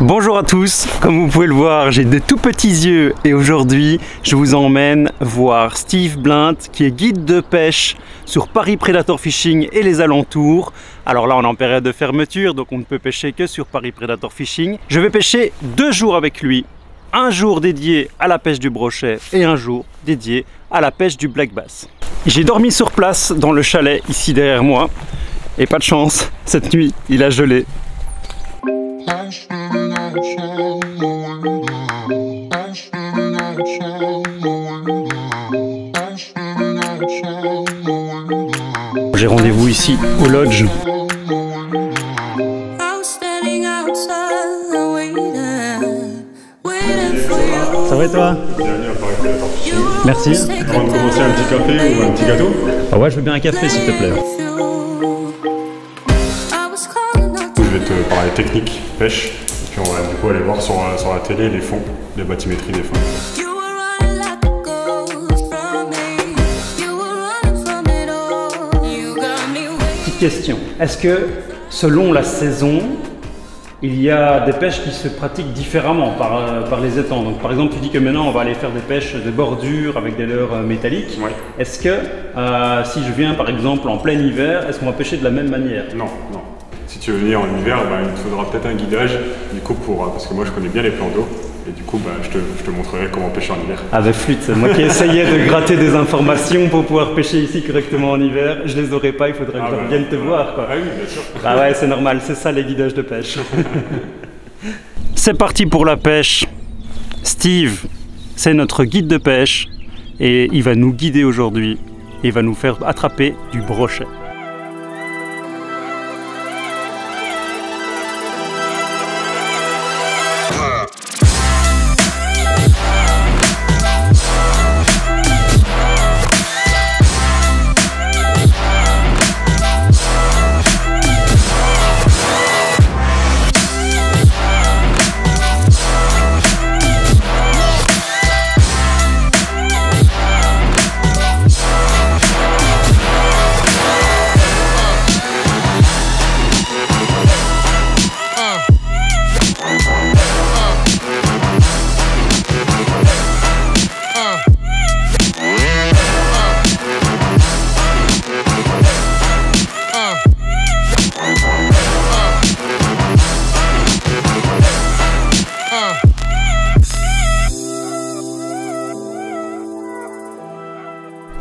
Bonjour à tous, comme vous pouvez le voir, j'ai des tout petits yeux et aujourd'hui je vous emmène voir Steve Blint qui est guide de pêche sur Paris Predator Fishing et les alentours. Alors là on est en période de fermeture donc on ne peut pêcher que sur Paris Predator Fishing. Je vais pêcher 2 jours avec lui, un jour dédié à la pêche du brochet et un jour dédié à la pêche du black bass. J'ai dormi sur place dans le chalet ici derrière moi et pas de chance, cette nuit il a gelé. J'ai rendez-vous ici au lodge. Ça va et toi? Bienvenue à Paris Predator Fishing. Merci. Avant de commencer, un petit café ou un petit gâteau? Ah ouais, je veux bien un café s'il te plaît. Je vais te parler technique, pêche, et puis on va du coup aller voir sur la télé les fonds, les bathymétries des fonds. Petite question, est-ce que selon la saison, il y a des pêches qui se pratiquent différemment par les étangs? Donc par exemple, tu dis que maintenant on va aller faire des pêches de bordure avec des leurres métalliques. Ouais. Est-ce que si je viens par exemple en plein hiver, est-ce qu'on va pêcher de la même manière? Non, non. Si tu veux venir en hiver, il te faudra peut-être un guidage, du coup parce que moi je connais bien les plans d'eau, et du coup je te montrerai comment pêcher en hiver. Avec flûte, moi qui essayais de gratter des informations pour pouvoir pêcher ici correctement en hiver, je les aurais pas, il faudrait que je vienne te voir quoi. Ah oui, bien sûr. Ah ouais, c'est normal, c'est ça les guidages de pêche. C'est parti pour la pêche. Steve, c'est notre guide de pêche et il va nous guider aujourd'hui. Il va nous faire attraper du brochet.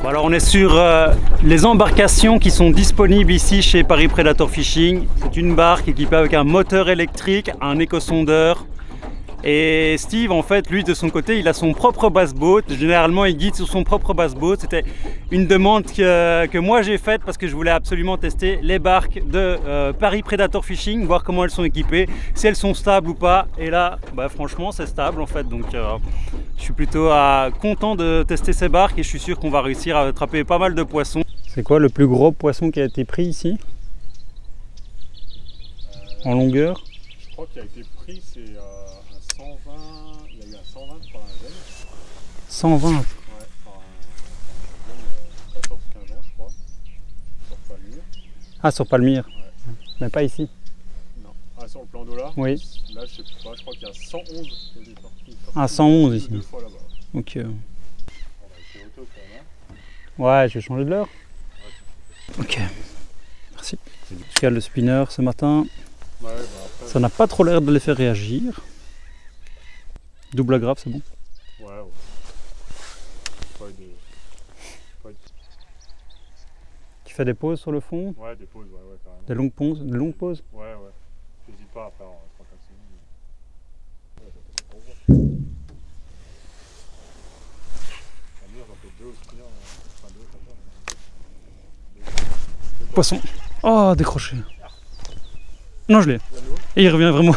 Bon alors on est sur les embarcations qui sont disponibles ici chez Paris Predator Fishing. C'est une barque équipée avec un moteur électrique, un éco-sondeur. Et Steve en fait lui de son côté il a son propre bass-boat. Généralement il guide sur son propre bass-boat. C'était une demande que moi j'ai faite parce que je voulais absolument tester les barques de Paris Predator Fishing, voir comment elles sont équipées, si elles sont stables ou pas. Et là franchement c'est stable en fait, donc je suis plutôt content de tester ces barques et je suis sûr qu'on va réussir à attraper pas mal de poissons. C'est quoi le plus gros poisson qui a été pris ici en longueur? Je crois qu'il a été pris, c'est un 120, il y a eu un 120 par un jeune. 120? Ouais, par un jeune 14-15 ans je crois, sur Palmyre. Ah, sur Palmyre, ouais. Mais pas ici? Non, sur le plan d'eau là? Oui. Là je sais pas, je crois qu'il y a 111 qui ont été sortis. Ah, 111 ici. 2 fois là-bas. Ok. On a été auto quand même. Ouais, je vais changer de l'heure. Ok, merci. Je regarde le spinner ce matin. Ouais, après, ça n'a pas trop l'air de les faire réagir. Double agraffe, c'est bon? Ouais. Tu fais des pauses sur le fond? Ouais, des pauses, ouais, carrément. Des longues pauses? Ouais. N'hésite pas à faire 3-4 secondes. Poisson. Oh, décroché. Non, je l'ai. Et il revient vraiment.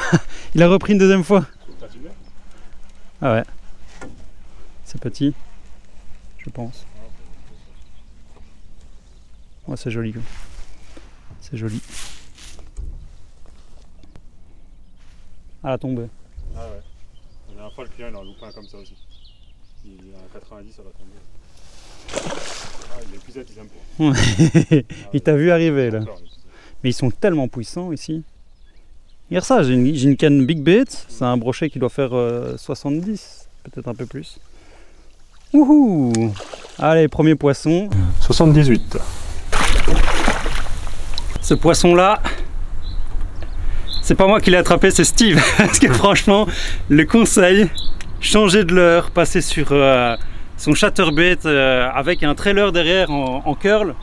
Il a repris une deuxième fois. Ah ouais. C'est petit, je pense. Ouais, c'est joli. C'est joli. À la tombée. Ah ouais. La dernière fois, le client il en a loupé un comme ça aussi. Il a un 90 à la tombée. Ah, il est plus ils aiment pas. Il t'a vu arriver là. Mais ils sont tellement puissants ici. Regarde ça, j'ai une canne Big Bait, c'est un brochet qui doit faire 70, peut-être un peu plus. Wouhou! Allez, premier poisson. 78. Ce poisson-là, c'est pas moi qui l'ai attrapé, c'est Steve. Parce que franchement, le conseil, changer de leurre, passer sur son chatterbait avec un trailer derrière en curl.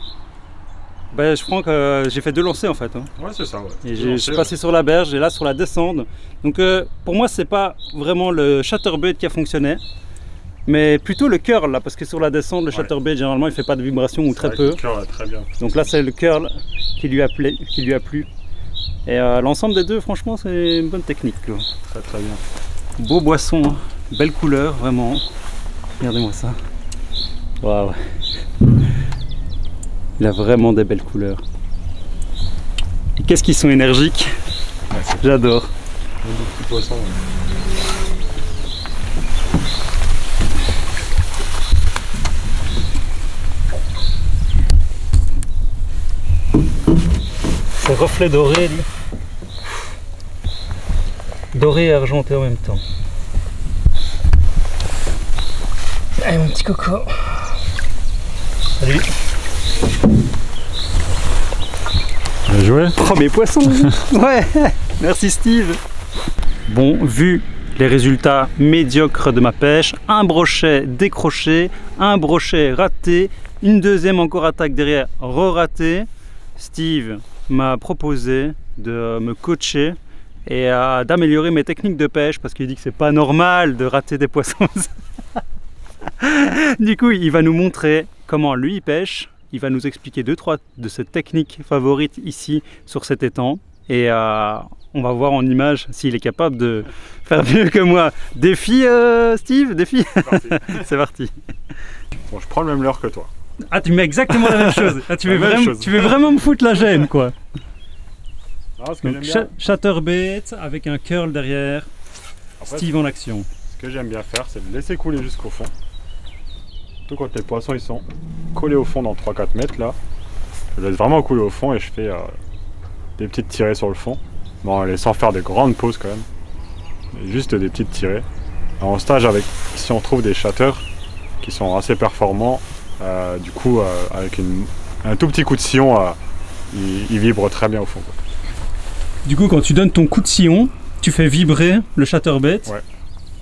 Ben, je crois que j'ai fait 2 lancers en fait. Hein. Ouais, c'est ça. Ouais. Et je suis passé sur la berge et là sur la descente. Donc pour moi, c'est pas vraiment le chatterbait qui a fonctionné, mais plutôt le curl là, parce que sur la descente, le chatterbait généralement il fait pas de vibration ou très peu. Le curl, très bien. Donc là, c'est le curl qui lui a plu. Et l'ensemble des deux, franchement, c'est une bonne technique. Quoi. Très très bien. Beau boisson, hein. Belle couleur, vraiment. Regardez-moi ça. Waouh. Il a vraiment des belles couleurs. Et qu'est-ce qu'ils sont énergiques. Ouais, j'adore. Des petits poissons. C'est reflet doré, lui. Doré et argenté en même temps. Allez, mon petit coco. Salut. Bien joué. Premier poisson. Ouais. Merci Steve. Bon, vu les résultats médiocres de ma pêche, un brochet décroché, un brochet raté, une deuxième encore attaque derrière re-raté, Steve m'a proposé de me coacher et d'améliorer mes techniques de pêche parce qu'il dit que c'est pas normal de rater des poissons. Du coup, il va nous montrer comment lui il pêche. Il va nous expliquer 2-3 de ses techniques favorites ici sur cet étang et on va voir en image s'il est capable de faire mieux que moi. Défi Steve, défi. C'est parti. Bon, je prends le même leurre que toi. Ah, tu mets exactement la même chose. Ah, tu veux vraiment me foutre la gêne, quoi. Non, donc, chatterbait avec un curl derrière. Après, Steve en action. Ce que j'aime bien faire, c'est de laisser couler jusqu'au fond. Surtout quand les poissons ils sont collés au fond dans 3-4 mètres là. Je laisse vraiment couler au fond et je fais des petites tirées sur le fond. Bon, sans faire des grandes pauses quand même. Mais juste des petites tirées. En stage, si on trouve des chatteurs qui sont assez performants, du coup, avec un tout petit coup de sillon, il vibre très bien au fond. Quoi. Du coup, quand tu donnes ton coup de sillon, tu fais vibrer le chatterbait. Ouais.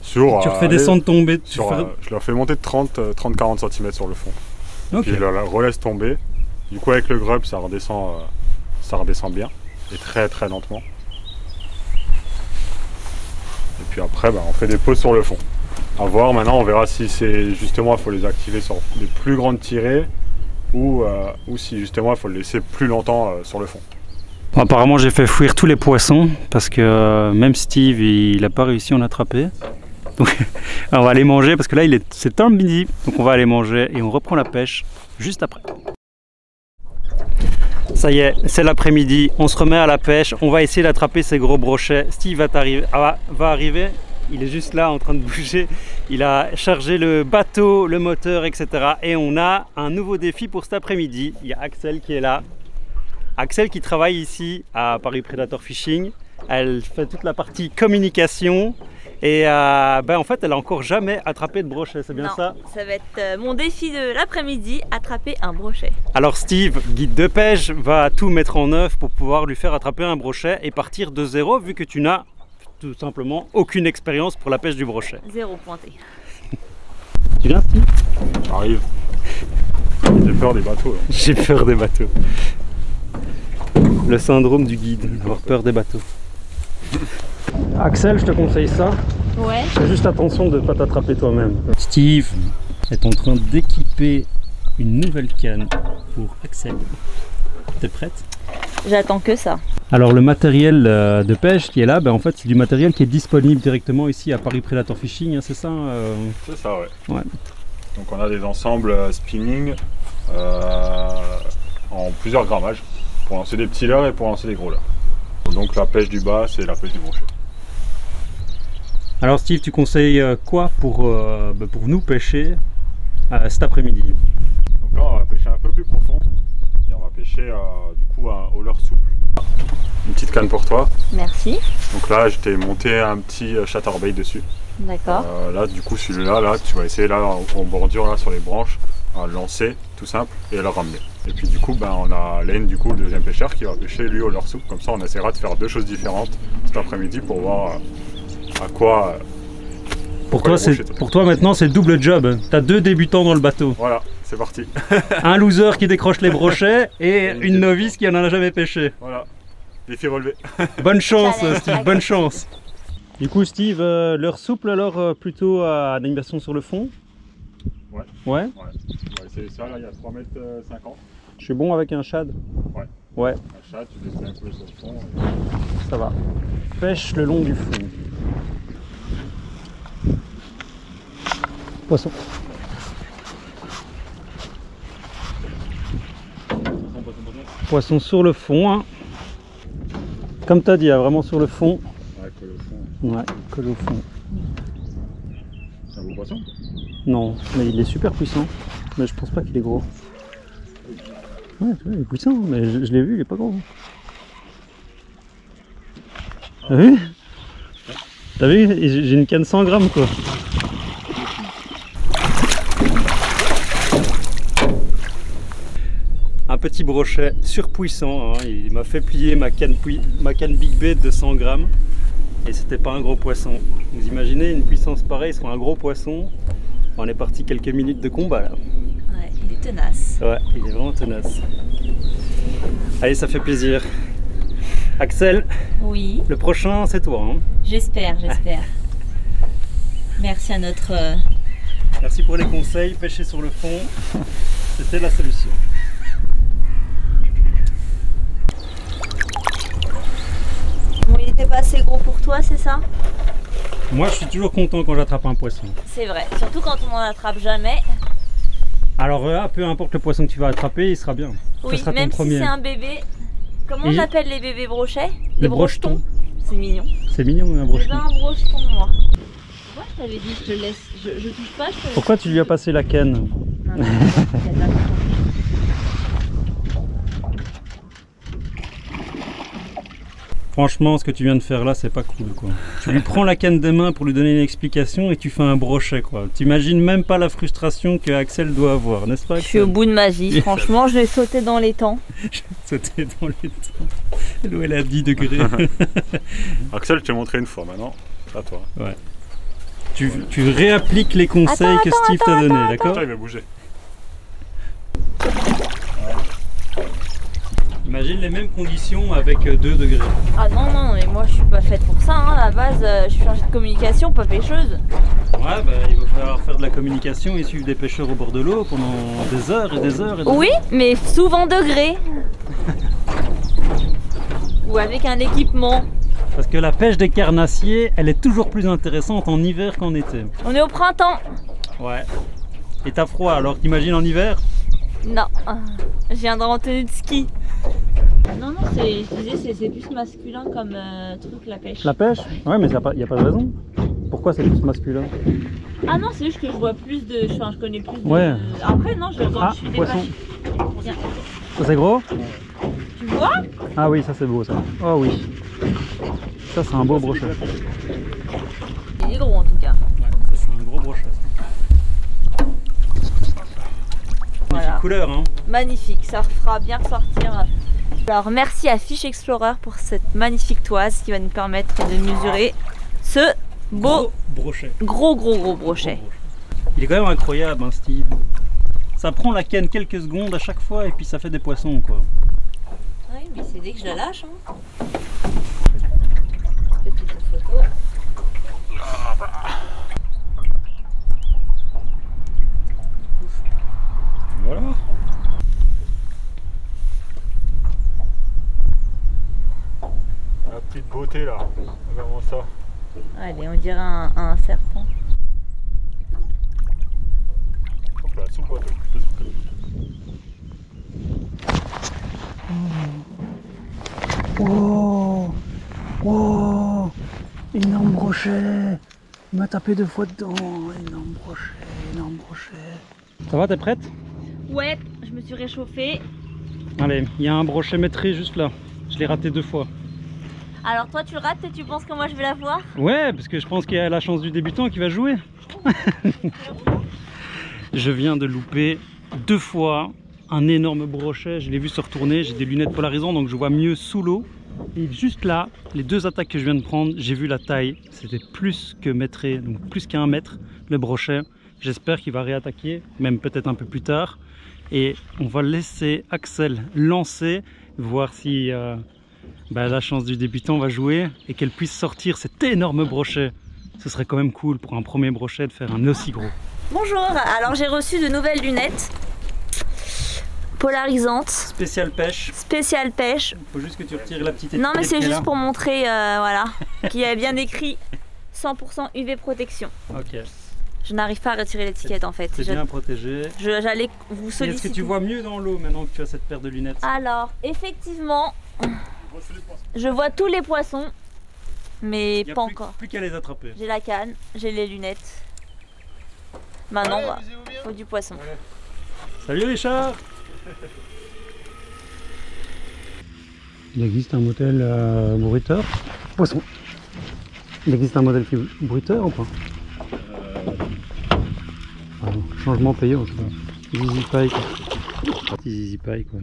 Tu refais descendre ton bait. Je leur fais monter de 30-40 cm sur le fond. Okay. Puis je la relaisse tomber. Du coup, avec le grub, ça redescend bien et très très lentement. Et puis après, on fait des pauses sur le fond. À voir, maintenant on verra si c'est justement, il faut les activer sur des plus grandes tirées ou si justement il faut le laisser plus longtemps sur le fond. Bon, apparemment j'ai fait fuir tous les poissons parce que même Steve il n'a pas réussi à en attraper. Donc on va aller manger parce que là c'est temps de midi, donc on va aller manger et on reprend la pêche juste après. Ça y est, c'est l'après-midi, on se remet à la pêche, on va essayer d'attraper ces gros brochets. Steve va arriver. Il est juste là en train de bouger, il a chargé le bateau, le moteur, etc. Et on a un nouveau défi pour cet après-midi. Il y a Axel qui est là. Axel qui travaille ici à Paris Predator Fishing. Elle fait toute la partie communication. Et en fait, elle a encore jamais attrapé de brochet, c'est bien ça? Non, ça va être mon défi de l'après-midi, attraper un brochet. Alors Steve, guide de pêche, va tout mettre en œuvre pour pouvoir lui faire attraper un brochet et partir de zéro vu que tu n'as tout simplement aucune expérience pour la pêche du brochet. Zéro pointé. Tu viens Steve? J'arrive. J'ai peur des bateaux. J'ai peur des bateaux. Le syndrome du guide, avoir peur des bateaux. Axel, je te conseille ça. Ouais. Fais juste attention de ne pas t'attraper toi-même. Steve est en train d'équiper une nouvelle canne pour Axel. T'es prête? J'attends que ça. Alors le matériel de pêche qui est là, en fait c'est du matériel qui est disponible directement ici à Paris Predator Fishing, hein, c'est ça C'est ça, ouais. Ouais. Donc on a des ensembles spinning en plusieurs grammages pour lancer des petits leurres et pour lancer des gros leurres. Donc la pêche du bas, c'est la pêche du brochet. Alors Steve, tu conseilles quoi pour nous pêcher cet après-midi? Donc là on va pêcher un peu plus profond et on va pêcher du coup au leurre souple. Une petite petite canne pour toi. Merci. Donc là, je t'ai monté un petit chatterbait dessus. D'accord. Là, du coup, celui-là, là, tu vas essayer là en bordure là sur les branches, à le lancer, tout simple, et à le ramener. Et puis du coup, ben, on a Lane, du coup, le deuxième pêcheur, qui va pêcher lui au leurre souple. Comme ça, on essaiera de faire deux choses différentes cet après-midi pour voir à quoi. Pour toi maintenant, c'est double job. T'as deux débutants dans le bateau. Voilà, c'est parti. Un loser qui décroche les brochets et une novice qui en a jamais pêché. Voilà, défi relevé. Bonne chance, Steve, bonne chance. Du coup, Steve, leurre souple alors plutôt à animation sur le fond? Ouais. Ouais. On va essayer ça, là, il y a 3,50 m. Je suis bon avec un shad? Ouais. Ouais. Un shad, tu laisses un peu sur le fond. Ça va. Pêche le long du fond. Poisson. Poisson sur le fond. Hein. Comme tu as dit, vraiment sur le fond. Ouais, colle au fond. Ouais, colle au fond. C'est un beau poisson? Non, mais il est super puissant. Mais je pense pas qu'il est gros. Ouais, tu vois, il est puissant, mais je l'ai vu, il est pas gros. T'as vu? T'as vu? J'ai une canne 100 grammes quoi. Un petit brochet surpuissant, hein. Il m'a fait plier ma canne Big Bait de 100 grammes et c'était pas un gros poisson. Vous imaginez une puissance pareille sur un gros poisson? On est parti quelques minutes de combat là. Ouais, il est tenace. Ouais, il est vraiment tenace. Allez, ça fait plaisir. Axel, Oui, le prochain c'est toi. Hein. j'espère. Merci à notre... Merci pour les conseils, pêcher sur le fond, c'était la solution. Bon, il était pas assez gros pour toi, c'est ça? Moi je suis toujours content quand j'attrape un poisson. C'est vrai, surtout quand on n'en attrape jamais. Alors peu importe le poisson que tu vas attraper, il sera bien. Oui, Ça sera même ton si premier. c'est un bébé. Comment on Et- appelle les bébés brochets? Les brochetons. C'est mignon. C'est mignon un Je veux brocheton. un brocheton, moi. Moi, je t'avais dit, je te laisse. Je touche pas, je te laisse. Pourquoi tu lui as passé la canne? Non, non, il y a de la- Franchement, ce que tu viens de faire là, c'est pas cool quoi. Tu lui prends la canne des mains pour lui donner une explication et tu fais un brochet quoi. T'imagines même pas la frustration que Axel doit avoir, n'est-ce pas Je suis au Axel? bout de ma vie. Franchement, je vais sauter dans les temps. C'était dans les temps. L'eau elle est à 10 degrés. Axel, je t'ai montré une fois maintenant. À toi. tu réappliques les conseils que Steve t'a donnés, d'accord? Tiens, il va bouger. Imagine les mêmes conditions avec 2 degrés. Ah non, non, mais moi, je suis pas faite pour ça. Hein. À la base, je suis chargée de communication, pas pêcheuse. Ouais, bah, il va falloir faire de la communication et suivre des pêcheurs au bord de l'eau pendant des heures et des heures et des Oui, mais souvent degrés. Ou avec un équipement. Parce que la pêche des carnassiers, elle est toujours plus intéressante en hiver qu'en été. On est au printemps. Ouais. Et t'as froid, alors t'imagines en hiver? Non, je viendrai en tenue de ski. Non, non, je disais, c'est plus masculin comme truc, la pêche. La pêche? Ouais, mais il n'y a pas de raison. Pourquoi c'est plus masculin? Ah non, c'est juste que je vois plus de... Enfin, je connais plus de... Ouais. Après, non, quand Ah, je suis des poisson. vaches. Viens. Ça c'est gros? Tu vois? Ah oui, ça c'est beau ça. Oh oui. Ça c'est un beau brochet. Il est gros en tout cas. Ouais, ça c'est un gros brochet. Voilà. Magnifique couleur, hein? Magnifique, ça fera bien ressortir. Alors merci à Fish Explorer pour cette magnifique toise qui va nous permettre de mesurer ce beau Gros brochet. gros brochet. Il est quand même incroyable, hein, Steve. Ça prend la canne quelques secondes à chaque fois et puis ça fait des poissons, quoi. Oui, mais c'est dès que je la lâche. Hein. Petite photo. Voilà. La petite beauté là. Regarde-moi ça. Allez, on dirait un serpent. Hop là, sous le bateau. Oh, oh, énorme brochet. Il m'a tapé 2 fois dedans. Énorme brochet, énorme brochet. Ça va, t'es prête? Ouais, je me suis réchauffée. Allez, il y a un brochet maîtrisé juste là. Je l'ai raté 2 fois. Alors toi tu rates et tu penses que moi je vais la voir? Ouais, parce que je pense qu'il y a la chance du débutant qui va jouer. Je viens de louper 2 fois un énorme brochet, je l'ai vu se retourner, j'ai des lunettes polarisantes donc je vois mieux sous l'eau. Et juste là, les 2 attaques que je viens de prendre, j'ai vu la taille, c'était plus que mètré, donc plus qu'1 mètre le brochet. J'espère qu'il va réattaquer, même peut-être un peu plus tard. Et on va laisser Axel lancer, voir si la chance du débutant va jouer et qu'elle puisse sortir cet énorme brochet. Ce serait quand même cool pour un premier brochet de faire un aussi gros. Bonjour, alors j'ai reçu de nouvelles lunettes polarisantes. Spécial pêche. Spécial pêche. Faut juste que tu retires la petite étiquette. Non mais c'est juste pour montrer voilà, qu'il y a bien écrit 100% UV protection. Ok. Je n'arrive pas à retirer l'étiquette en fait. C'est bien protégé. J'allais vous solliciter. Est-ce que tu vois mieux dans l'eau maintenant que tu as cette paire de lunettes? Alors effectivement, je vois tous les poissons, mais pas encore. Plus qu'à les attraper. J'ai la canne, j'ai les lunettes. Maintenant, faut du poisson. Ouais. Salut Richard. Il existe un modèle bruiteur poisson. Il existe un modèle qui est bruiteur ou pas? Changement payant, ça. Zizi Paille quoi. Petit Zizi Paille quoi.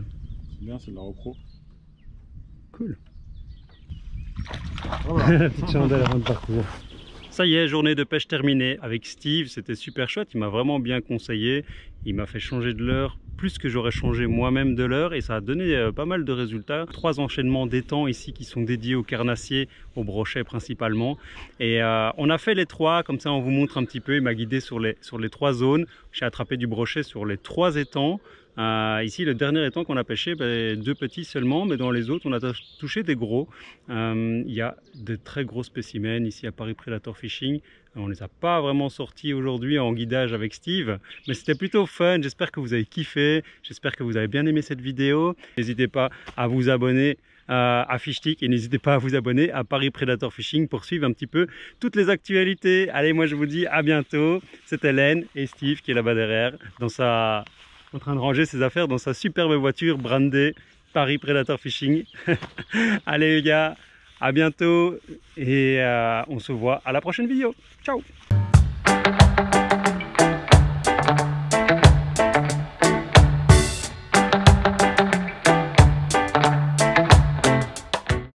C'est bien, c'est de la repro. Cool. Voilà. La petite chandelle avant de partir. Ça y est, journée de pêche terminée avec Steve, c'était super chouette, il m'a vraiment bien conseillé, il m'a fait changer de leurre plus que j'aurais changé moi-même de leurre et ça a donné pas mal de résultats. 3 enchaînements d'étangs ici qui sont dédiés aux carnassiers, aux brochets principalement. Et on a fait les 3, comme ça on vous montre un petit peu, il m'a guidé sur les 3 zones. J'ai attrapé du brochet sur les 3 étangs. Ici, le dernier étang qu'on a pêché, 2 petits seulement, mais dans les autres, on a touché des gros. Il y a de très gros spécimens ici à Paris Predator Fishing. On ne les a pas vraiment sortis aujourd'hui en guidage avec Steve, mais c'était plutôt fun. J'espère que vous avez kiffé, j'espère que vous avez bien aimé cette vidéo. N'hésitez pas à vous abonner à Fishtik et n'hésitez pas à vous abonner à Paris Predator Fishing pour suivre un petit peu toutes les actualités. Allez, moi je vous dis à bientôt. C'est Hélène et Steve qui est là-bas derrière, en train de ranger ses affaires dans sa superbe voiture brandée Paris Predator Fishing. Allez les gars, à bientôt et on se voit à la prochaine vidéo. Ciao.